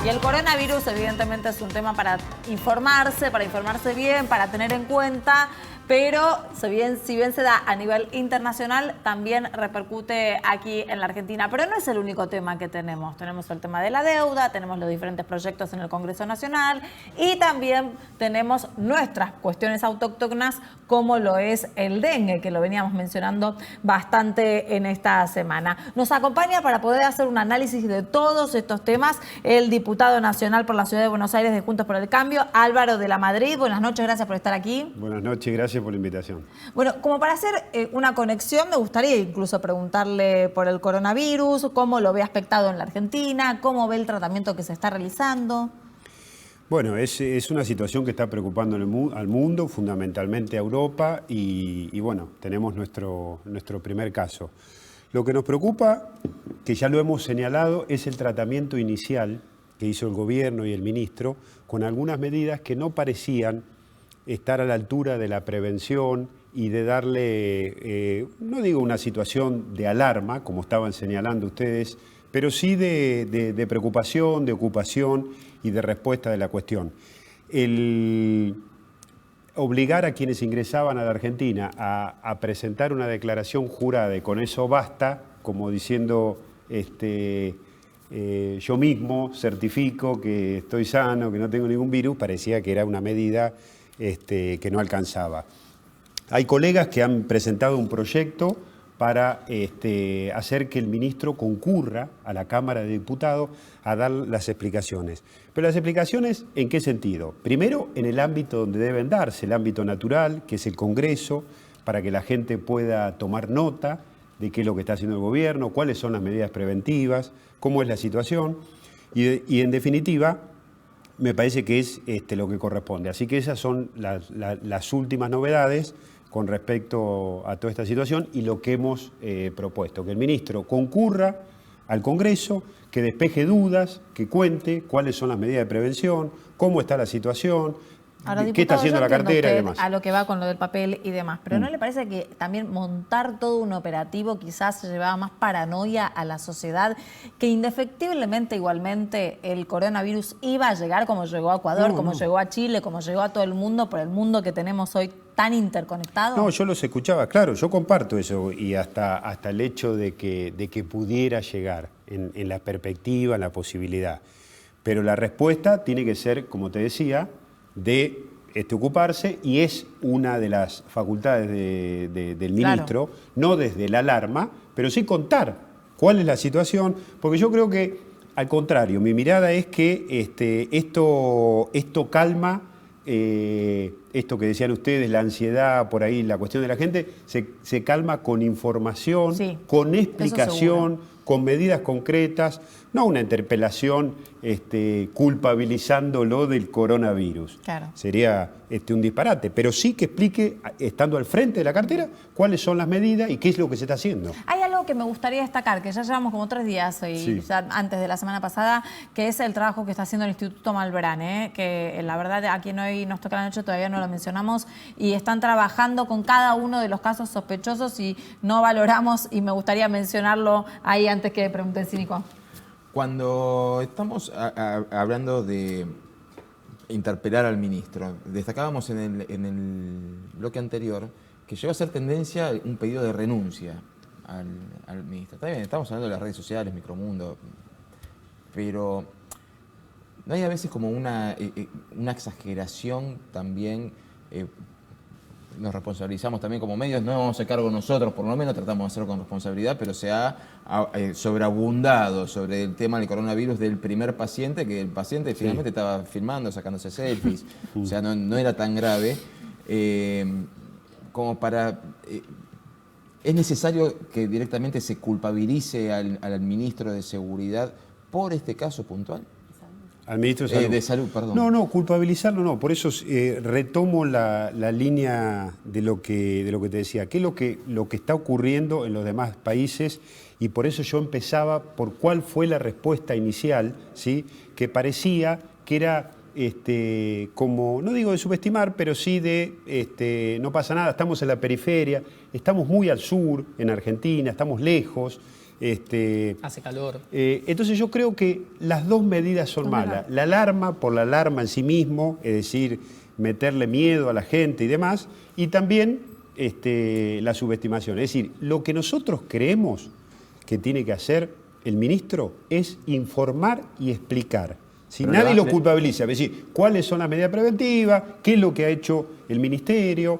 Y el coronavirus evidentemente es un tema para informarse bien, para tener en cuenta, pero si bien se da a nivel internacional, también repercute aquí en la Argentina. Pero no es el único tema que tenemos. Tenemos el tema de la deuda, tenemos los diferentes proyectos en el Congreso Nacional y también tenemos nuestras cuestiones autóctonas, como lo es el dengue, que lo veníamos mencionando bastante en esta semana. Nos acompaña para poder hacer un análisis de todos estos temas el diputado nacional por la Ciudad de Buenos Aires de Juntos por el Cambio, Álvaro de la Madrid. Buenas noches, gracias por estar aquí. Buenas noches, gracias por la invitación. Bueno, como para hacer una conexión, me gustaría incluso preguntarle por el coronavirus, cómo lo ve aspectado en la Argentina, cómo ve el tratamiento que se está realizando. Bueno, es una situación que está preocupando al mundo, fundamentalmente a Europa, y bueno, tenemos nuestro primer caso. Lo que nos preocupa, que ya lo hemos señalado, es el tratamiento inicial que hizo el gobierno y el ministro con algunas medidas que no parecían estar a la altura de la prevención y de darle, no digo una situación de alarma, como estaban señalando ustedes, pero sí de preocupación, de ocupación y de respuesta de la cuestión. El obligar a quienes ingresaban a la Argentina a presentar una declaración jurada y con eso basta, como diciendo yo mismo certifico que estoy sano, que no tengo ningún virus, parecía que era una medida que no alcanzaba. Hay colegas que han presentado un proyecto para hacer que el ministro concurra a la Cámara de Diputados a dar las explicaciones. Pero las explicaciones, ¿en qué sentido? Primero, en el ámbito donde deben darse, el ámbito natural, que es el Congreso, para que la gente pueda tomar nota de qué es lo que está haciendo el gobierno, cuáles son las medidas preventivas, cómo es la situación, y en definitiva, me parece que es lo que corresponde. Así que esas son las últimas novedades con respecto a toda esta situación y lo que hemos propuesto, que el ministro concurra al Congreso, que despeje dudas, que cuente cuáles son las medidas de prevención, cómo está la situación, ahora, qué está haciendo la cartera y demás. A lo que va con lo del papel y demás, pero ¿no le parece que también montar todo un operativo quizás llevaba más paranoia a la sociedad, que indefectiblemente igualmente el coronavirus iba a llegar como llegó a Ecuador, como llegó a Chile, como llegó a todo el mundo, por el mundo que tenemos hoy tan interconectado? No, yo los escuchaba, claro, yo comparto eso y hasta el hecho de que pudiera llegar en la perspectiva, en la posibilidad. Pero la respuesta tiene que ser, como te decía, de ocuparse, y es una de las facultades del ministro, claro, no desde la alarma, pero sí contar cuál es la situación, porque yo creo que, al contrario, mi mirada es que esto calma, esto que decían ustedes, la ansiedad, por ahí, la cuestión de la gente, se calma con información, sí, con explicación, con medidas concretas, no una interpelación culpabilizándolo del coronavirus. Claro. Sería un disparate, pero sí que explique, estando al frente de la cartera, cuáles son las medidas y qué es lo que se está haciendo. Hay algo que me gustaría destacar, que ya llevamos como 3 días, y ya antes de la semana pasada, que es el trabajo que está haciendo el Instituto Malbrán, que la verdad a quien hoy nos toca la noche todavía no lo mencionamos, y están trabajando con cada uno de los casos sospechosos y no valoramos, y me gustaría mencionarlo ahí antes que pregunten, Cínico. Cuando estamos hablando de interpelar al ministro, destacábamos en el bloque anterior que llegó a ser tendencia un pedido de renuncia al ministro. Está bien, estamos hablando de las redes sociales, Micromundo, pero ¿no hay a veces como una exageración también? Nos responsabilizamos también como medios, no vamos a hacer cargo nosotros, por lo menos tratamos de hacerlo con responsabilidad, pero se ha sobreabundado sobre el tema del coronavirus del primer paciente, que el paciente finalmente estaba filmando, sacándose selfies, o sea, no era tan grave, como para... ¿Es necesario que directamente se culpabilice al ministro de Seguridad por este caso puntual? Al ministro de Salud. De Salud, perdón. No, culpabilizarlo no. Por eso retomo la línea de lo que te decía. ¿Qué es lo que está ocurriendo en los demás países? Y por eso yo empezaba por cuál fue la respuesta inicial, ¿sí? Que parecía que era como, no digo de subestimar, pero sí de no pasa nada, estamos en la periferia, estamos muy al sur, en Argentina, estamos lejos. Hace calor. Entonces yo creo que las dos medidas son malas. La alarma por la alarma en sí mismo, es decir, meterle miedo a la gente y demás, y también la subestimación. Es decir, lo que nosotros creemos que tiene que hacer el ministro es informar y explicar. Si nadie lo culpabiliza, es decir, cuáles son las medidas preventivas, qué es lo que ha hecho el ministerio,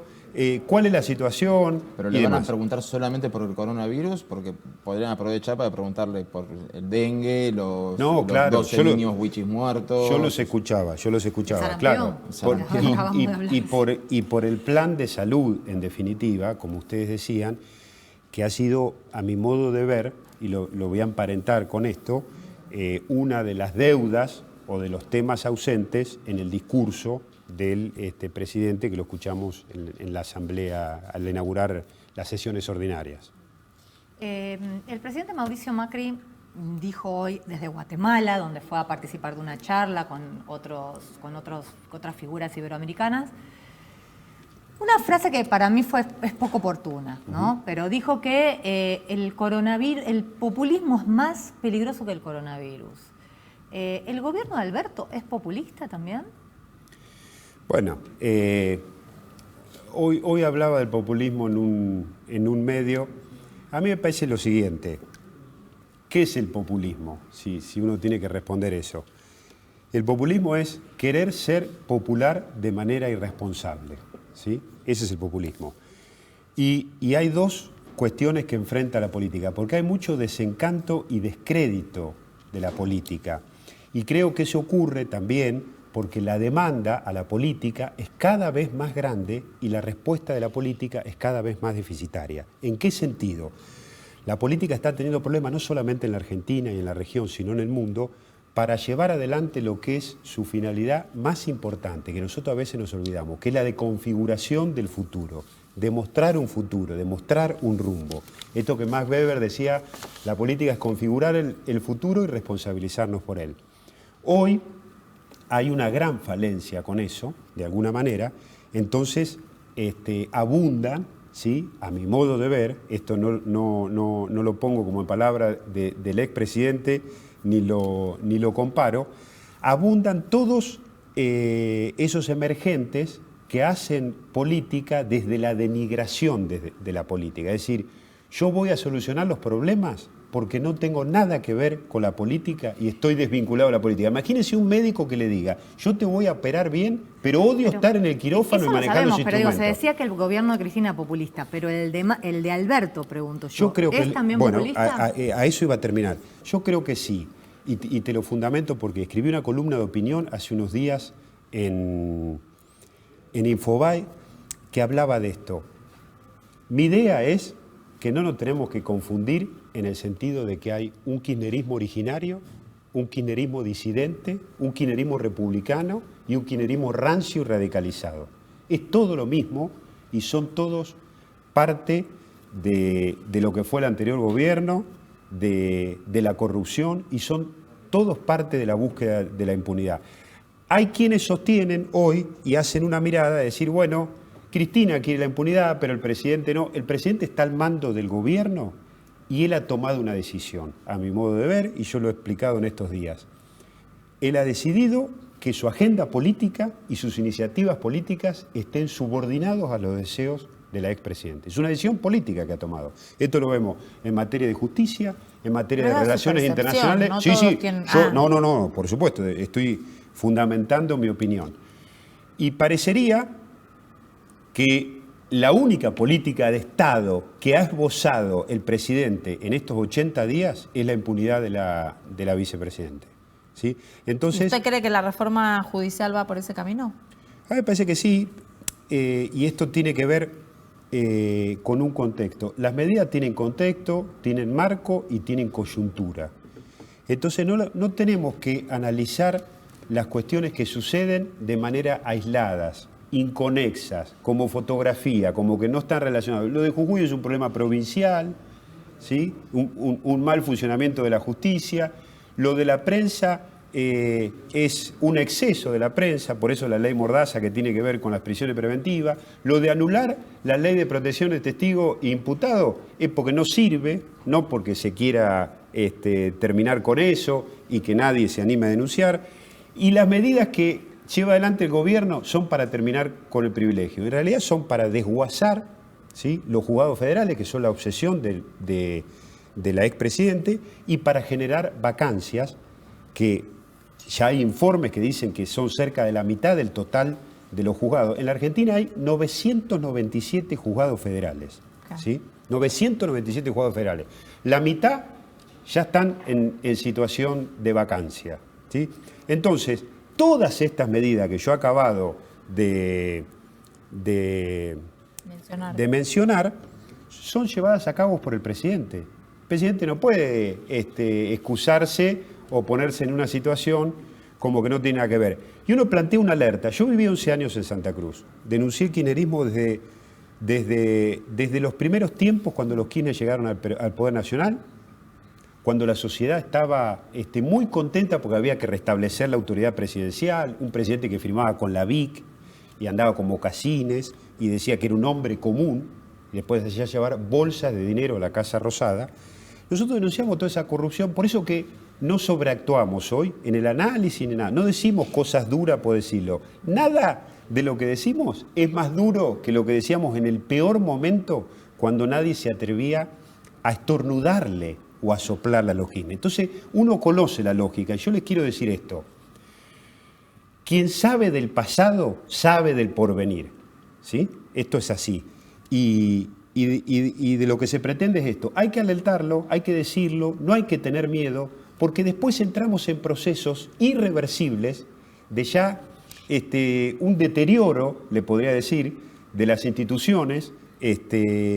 cuál es la situación. Pero le van a preguntar solamente por el coronavirus, porque podrían aprovechar para preguntarle por el dengue, los 12 niños wichis muertos. Yo los escuchaba, claro. Y por el plan de salud, en definitiva, como ustedes decían, que ha sido, a mi modo de ver, y lo voy a emparentar con esto, una de las deudas o de los temas ausentes en el discurso del presidente, que lo escuchamos en la Asamblea al inaugurar las sesiones ordinarias. El presidente Mauricio Macri dijo hoy desde Guatemala, donde fue a participar de una charla con otras figuras iberoamericanas, una frase que para mí es poco oportuna, ¿no? Pero dijo que el populismo es más peligroso que el coronavirus. ¿El gobierno de Alberto es populista también? Bueno, hoy hablaba del populismo en un medio. A mí me parece lo siguiente. ¿Qué es el populismo? Si uno tiene que responder eso. El populismo es querer ser popular de manera irresponsable, ¿sí? Ese es el populismo. Y hay dos cuestiones que enfrenta la política, porque hay mucho desencanto y descrédito de la política. Y creo que eso ocurre también porque la demanda a la política es cada vez más grande y la respuesta de la política es cada vez más deficitaria. ¿En qué sentido? La política está teniendo problemas no solamente en la Argentina y en la región, sino en el mundo, para llevar adelante lo que es su finalidad más importante, que nosotros a veces nos olvidamos, que es la de configuración del futuro, demostrar un futuro, demostrar un rumbo. Esto que Max Weber decía, la política es configurar el futuro y responsabilizarnos por él. Hoy hay una gran falencia con eso, de alguna manera, entonces abundan, ¿sí? A mi modo de ver, esto no lo pongo como en palabra del expresidente, ni lo comparo, abundan todos esos emergentes que hacen política desde la denigración de la política. Es decir, yo voy a solucionar los problemas porque no tengo nada que ver con la política y estoy desvinculado de la política. Imagínense un médico que le diga, yo te voy a operar bien, pero odio estar en el quirófano y manejar los instrumentos. Pero se decía que el gobierno de Cristina es populista, pero el de Alberto, pregunto yo, creo que también populista? A eso iba a terminar. Yo creo que sí, y te lo fundamento porque escribí una columna de opinión hace unos días en Infobae que hablaba de esto. Mi idea es que no nos tenemos que confundir en el sentido de que hay un kirchnerismo originario, un kirchnerismo disidente, un kirchnerismo republicano y un kirchnerismo rancio y radicalizado. Es todo lo mismo y son todos parte de lo que fue el anterior gobierno, de la corrupción y son todos parte de la búsqueda de la impunidad. Hay quienes sostienen hoy y hacen una mirada de decir, bueno, Cristina quiere la impunidad, pero el presidente no. El presidente está al mando del gobierno y él ha tomado una decisión, a mi modo de ver, y yo lo he explicado en estos días. Él ha decidido que su agenda política y sus iniciativas políticas estén subordinados a los deseos de la expresidenta. Es una decisión política que ha tomado. Esto lo vemos en materia de justicia, en materia de relaciones internacionales. No, sí, no, por supuesto, estoy fundamentando mi opinión. Y parecería que la única política de Estado que ha esbozado el presidente en estos 80 días es la impunidad de la vicepresidenta. ¿Sí? Entonces, ¿usted cree que la reforma judicial va por ese camino? A mí me parece que sí, y esto tiene que ver con un contexto. Las medidas tienen contexto, tienen marco y tienen coyuntura. Entonces no tenemos que analizar las cuestiones que suceden de manera aisladas, inconexas, como fotografía, como que no están relacionadas. Lo de Jujuy es un problema provincial, ¿sí? Un mal funcionamiento de la justicia. Lo de la prensa es un exceso de la prensa, por eso la ley Mordaza que tiene que ver con las prisiones preventivas. Lo de anular la ley de protección de testigo e imputado es porque no sirve, no porque se quiera terminar con eso y que nadie se anime a denunciar. Y las medidas que lleva adelante el gobierno son para terminar con el privilegio. En realidad son para desguazar, ¿sí?, los juzgados federales, que son la obsesión de la expresidente, y para generar vacancias que ya hay informes que dicen que son cerca de la mitad del total de los juzgados. En la Argentina hay 997 juzgados federales, ¿sí? 997 juzgados federales. La mitad ya están en situación de vacancia, ¿sí? Entonces, todas estas medidas que yo he acabado de mencionar son llevadas a cabo por el presidente. El presidente no puede excusarse o ponerse en una situación como que no tiene nada que ver. Y uno plantea una alerta. Yo viví 11 años en Santa Cruz. Denuncié el kirchnerismo desde los primeros tiempos, cuando los Kirchner llegaron al Poder Nacional, cuando la sociedad estaba muy contenta porque había que restablecer la autoridad presidencial, un presidente que firmaba con la BIC y andaba con mocasines y decía que era un hombre común, y después hacía llevar bolsas de dinero a la Casa Rosada. Nosotros denunciamos toda esa corrupción, por eso que no sobreactuamos hoy en el análisis ni nada. No decimos cosas duras por decirlo. Nada de lo que decimos es más duro que lo que decíamos en el peor momento, cuando nadie se atrevía a estornudarle o a soplar la lógica. Entonces, uno conoce la lógica. Y yo les quiero decir esto. Quien sabe del pasado, sabe del porvenir, ¿sí? Esto es así. Y de lo que se pretende es esto. Hay que alertarlo, hay que decirlo, no hay que tener miedo, porque después entramos en procesos irreversibles de ya un deterioro, le podría decir, de las instituciones,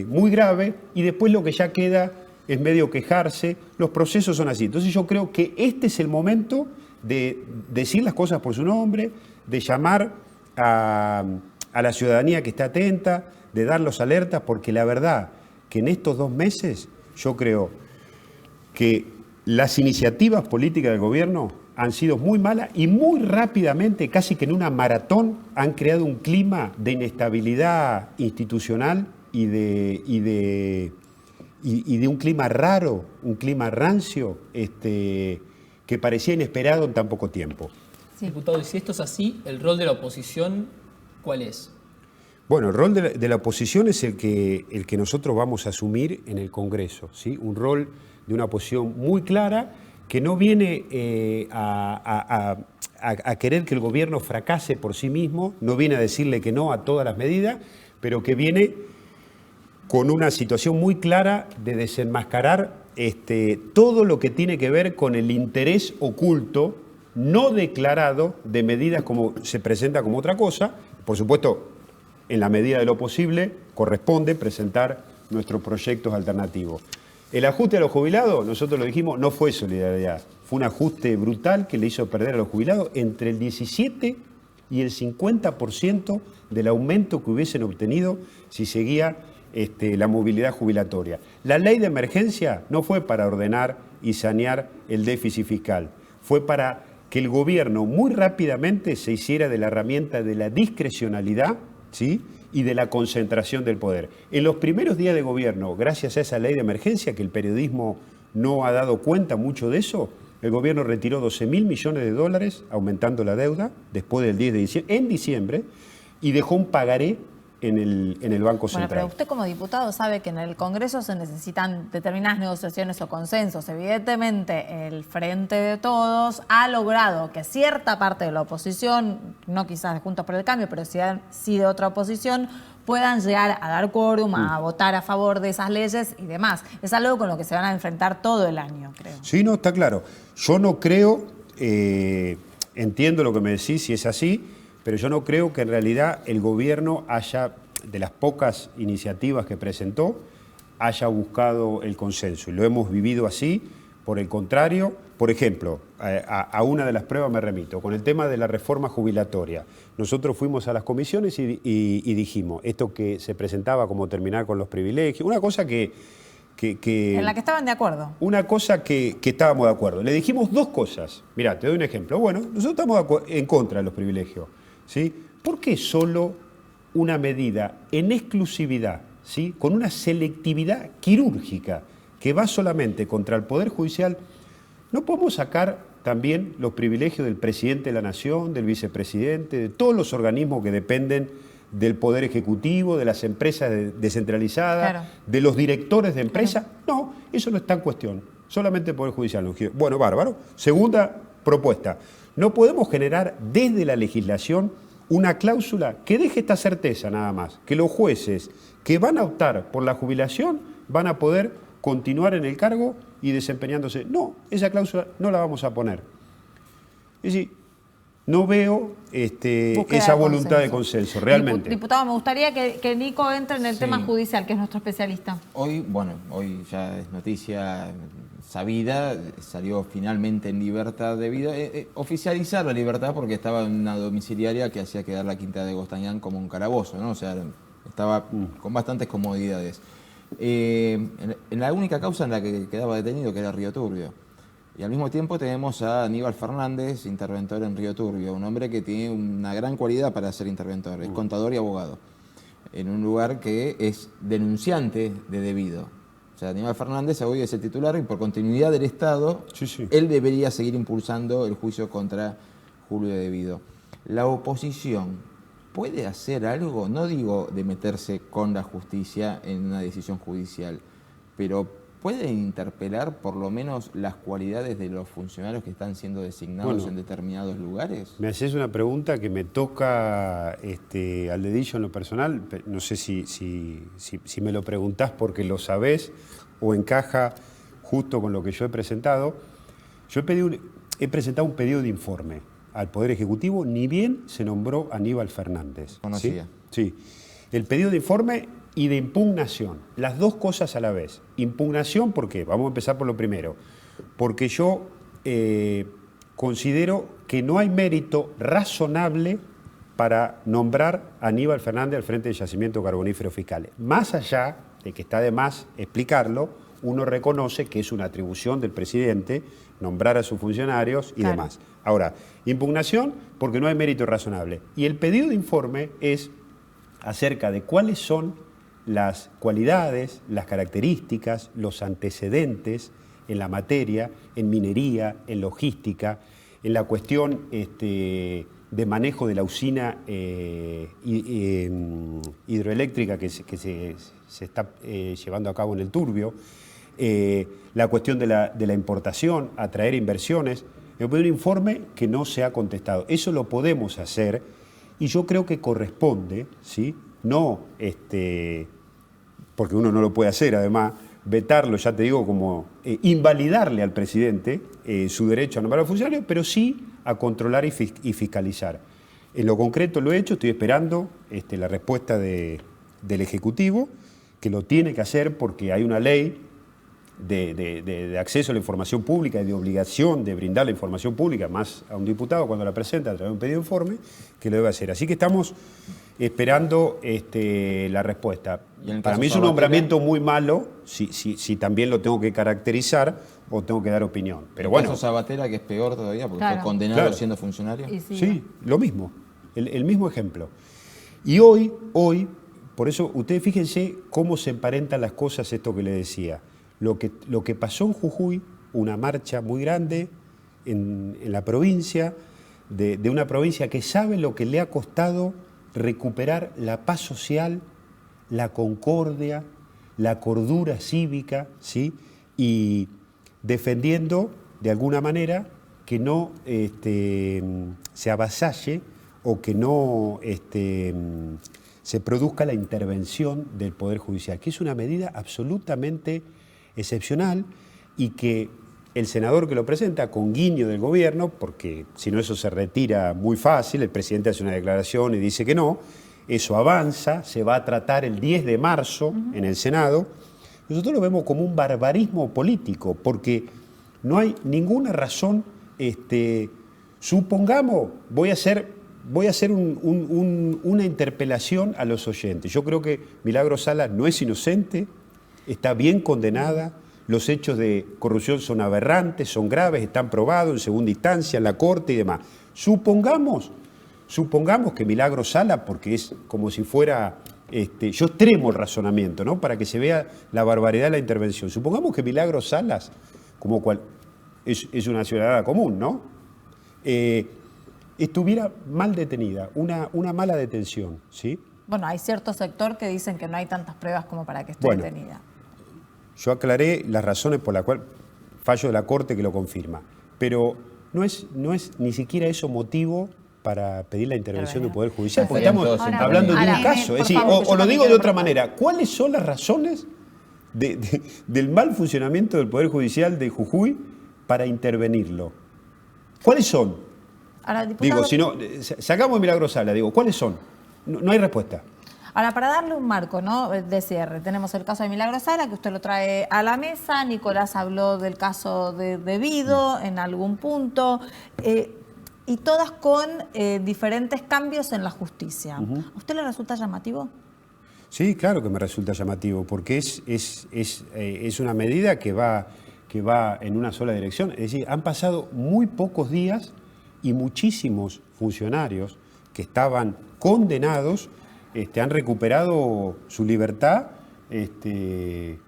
muy grave, y después lo que ya queda es medio quejarse. Los procesos son así. Entonces yo creo que este es el momento de decir las cosas por su nombre, de llamar a la ciudadanía que está atenta, de dar los alertas, porque la verdad que en estos 2 meses yo creo que las iniciativas políticas del gobierno han sido muy malas y muy rápidamente, casi que en una maratón, han creado un clima de inestabilidad institucional y de un clima raro, un clima rancio, que parecía inesperado en tan poco tiempo. Sí. Diputado, y si esto es así, ¿el rol de la oposición cuál es? Bueno, el rol de la oposición es el que nosotros vamos a asumir en el Congreso, ¿sí? Un rol de una oposición muy clara, que no viene a querer que el gobierno fracase por sí mismo, no viene a decirle que no a todas las medidas, pero que viene con una situación muy clara de desenmascarar todo lo que tiene que ver con el interés oculto, no declarado, de medidas como se presenta como otra cosa. Por supuesto, en la medida de lo posible, corresponde presentar nuestros proyectos alternativos. El ajuste a los jubilados, nosotros lo dijimos, no fue solidaridad. Fue un ajuste brutal que le hizo perder a los jubilados entre el 17 y el 50% del aumento que hubiesen obtenido si seguía la movilidad jubilatoria. La ley de emergencia no fue para ordenar y sanear el déficit fiscal, fue para que el gobierno muy rápidamente se hiciera de la herramienta de la discrecionalidad, ¿sí?, y de la concentración del poder. En los primeros días de gobierno, gracias a esa ley de emergencia, que el periodismo no ha dado cuenta mucho de eso, el gobierno retiró $12.000 millones, aumentando la deuda, después del 10 de diciembre, en diciembre, y dejó un pagaré en el Banco Central. Bueno, pero usted como diputado sabe que en el Congreso se necesitan determinadas negociaciones o consensos. Evidentemente, el Frente de Todos ha logrado que cierta parte de la oposición, no quizás de Juntos por el Cambio, pero sí de otra oposición, puedan llegar a dar quórum, a votar a favor de esas leyes y demás. Es algo con lo que se van a enfrentar todo el año, creo. Sí, no, está claro. Yo no creo, entiendo lo que me decís, si es así, pero yo no creo que en realidad el gobierno haya, de las pocas iniciativas que presentó, haya buscado el consenso. Y lo hemos vivido así. Por el contrario, por ejemplo, a una de las pruebas me remito, con el tema de la reforma jubilatoria. Nosotros fuimos a las comisiones y dijimos, esto que se presentaba como terminar con los privilegios, una cosa que En la que estaban de acuerdo. Una cosa que estábamos de acuerdo. Le dijimos dos cosas. Mirá, te doy un ejemplo. Bueno, nosotros estamos en contra de los privilegios, ¿sí? ¿Por qué solo una medida en exclusividad, ¿sí? Con una selectividad quirúrgica que va solamente contra el Poder Judicial? ¿No podemos sacar también los privilegios del presidente de la Nación, del vicepresidente, de todos los organismos que dependen del Poder Ejecutivo, de las empresas descentralizadas, Claro. de los directores de empresas? No, eso no está en cuestión, solamente el Poder Judicial. Bueno, bárbaro. Segunda propuesta, no podemos generar desde la legislación una cláusula que deje esta certeza nada más, que los jueces que van a optar por la jubilación van a poder continuar en el cargo y desempeñándose. No, esa cláusula no la vamos a poner. Es decir, no veo Búsqueda esa de voluntad de consenso, realmente. Diputado, me gustaría que Nico entre en el Sí. tema judicial, que es nuestro especialista. Hoy ya es noticia sabida, salió finalmente en libertad debido oficializar la libertad porque estaba en una domiciliaria que hacía quedar la Quinta de Gostañán como un calabozo, ¿no? O sea, estaba con bastantes comodidades. En la única causa en la que quedaba detenido, que era Río Turbio. Y al mismo tiempo tenemos a Aníbal Fernández, interventor en Río Turbio, un hombre que tiene una gran cualidad para ser interventor, es contador y abogado, en un lugar que es denunciante de debido. O sea, Aníbal Fernández hoy es el titular y por continuidad del Estado, Sí. él debería seguir impulsando el juicio contra Julio de Devido. La oposición puede hacer algo, no digo de meterse con la justicia en una decisión judicial, pero puede interpelar por lo menos las cualidades de los funcionarios que están siendo designados Bueno, en determinados lugares. Me haces una pregunta que me toca al dedillo en lo personal. No sé si me lo preguntás porque lo sabés o encaja justo con lo que yo he presentado. Yo he presentado un pedido de informe al Poder Ejecutivo, ni bien se nombró Aníbal Fernández. Conocía. Sí. El pedido de informe y de impugnación, las dos cosas a la vez. Impugnación, ¿por qué? Vamos a empezar por lo primero. Porque yo considero que no hay mérito razonable para nombrar a Aníbal Fernández al frente del yacimiento carbonífero fiscal. Más allá de que está de más explicarlo, uno reconoce que es una atribución del presidente nombrar a sus funcionarios y Claro. demás. Ahora, impugnación porque no hay mérito razonable. Y el pedido de informe es acerca de cuáles son las cualidades, las características, los antecedentes en la materia, en minería, en logística, en la cuestión de manejo de la usina hidroeléctrica que se está llevando a cabo en el Turbio, la cuestión de la importación, atraer inversiones. Me pide un informe que no se ha contestado. Eso lo podemos hacer y yo creo que corresponde, ¿sí? No, porque uno no lo puede hacer además, vetarlo, ya te digo, como invalidarle al presidente su derecho a nombrar a los funcionarios, pero sí a controlar y fiscalizar. En lo concreto lo he hecho, estoy esperando la respuesta del Ejecutivo, que lo tiene que hacer porque hay una ley de acceso a la información pública y de obligación de brindar la información pública más a un diputado cuando la presenta a través de un pedido de informe, que lo debe hacer. Así que estamos esperando la respuesta. Para mí es un nombramiento muy malo, si también lo tengo que caracterizar o tengo que dar opinión. Pero bueno, caso Sabatella, que es peor todavía, porque Claro. fue condenado Claro. siendo funcionario. Y sí. sí, lo mismo, el mismo ejemplo. Y hoy, por eso ustedes fíjense cómo se emparentan las cosas, esto que les decía. Lo que pasó en Jujuy, una marcha muy grande en la provincia, de una provincia que sabe lo que le ha costado recuperar la paz social, la concordia, la cordura cívica, ¿sí? Y defendiendo de alguna manera que no se avasalle o que no se produzca la intervención del Poder Judicial, que es una medida absolutamente excepcional y que el senador que lo presenta con guiño del gobierno, porque si no eso se retira muy fácil, el presidente hace una declaración y dice que no, eso avanza, se va a tratar el 10 de marzo en el Senado. Nosotros lo vemos como un barbarismo político, porque no hay ninguna razón, supongamos, voy a hacer una interpelación a los oyentes. Yo creo que Milagro Sala no es inocente, está bien condenada, los hechos de corrupción son aberrantes, son graves, están probados en segunda instancia, en la Corte y demás. Supongamos que Milagros Sala, porque es como si fuera, yo extremo el razonamiento, ¿no? Para que se vea la barbaridad de la intervención. Supongamos que Milagros Salas, como cual es una ciudadana común, ¿no? Estuviera mal detenida, una mala detención, ¿sí? Bueno, hay cierto sector que dicen que no hay tantas pruebas como para que esté detenida. Yo aclaré las razones por las cuales fallo de la Corte que lo confirma, pero no es ni siquiera eso motivo para pedir la intervención del Poder Judicial, porque estamos hablando de un caso. Es decir, o lo digo de otra manera, ¿cuáles son las razones del mal funcionamiento del Poder Judicial de Jujuy para intervenirlo? ¿Cuáles son? Ahora, diputado, digo, si no, sacamos Milagros Sala, digo, ¿cuáles son? No hay respuesta. Ahora, para darle un marco, ¿no?, de cierre, tenemos el caso de Milagros Sala, que usted lo trae a la mesa. Nicolás habló del caso de Vido en algún punto, y todas con diferentes cambios en la justicia. ¿A usted le resulta llamativo? Sí, claro que me resulta llamativo, porque es una medida que va en una sola dirección. Es decir, han pasado muy pocos días y muchísimos funcionarios que estaban condenados han recuperado su libertad de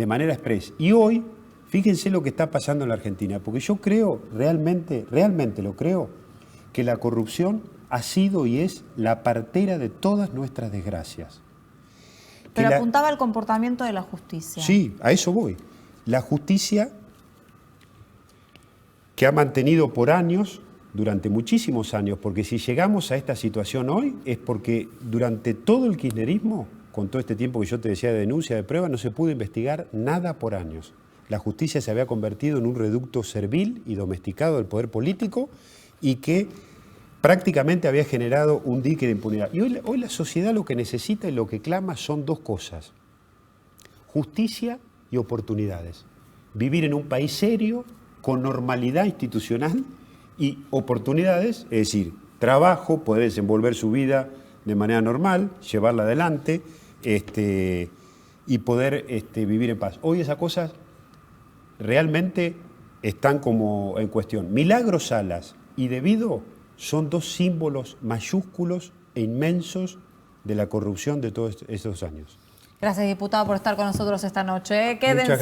manera expresa. Y hoy, fíjense lo que está pasando en la Argentina, porque yo creo, realmente lo creo, que la corrupción ha sido y es la partera de todas nuestras desgracias. Pero apuntaba al comportamiento de la justicia. Sí, a eso voy. La justicia que ha mantenido por años, durante muchísimos años, porque si llegamos a esta situación hoy es porque durante todo el kirchnerismo, con todo este tiempo que yo te decía de denuncia, de prueba, no se pudo investigar nada por años. La justicia se había convertido en un reducto servil y domesticado del poder político y que prácticamente había generado un dique de impunidad. Y hoy la sociedad lo que necesita y lo que clama son dos cosas: justicia y oportunidades. Vivir en un país serio, con normalidad institucional y oportunidades, es decir, trabajo, poder desenvolver su vida de manera normal, llevarla adelante y poder vivir en paz. Hoy esas cosas realmente están como en cuestión. Milagros Salas y Vido son dos símbolos mayúsculos e inmensos de la corrupción de todos estos años. Gracias, diputado, por estar con nosotros esta noche. Quédense.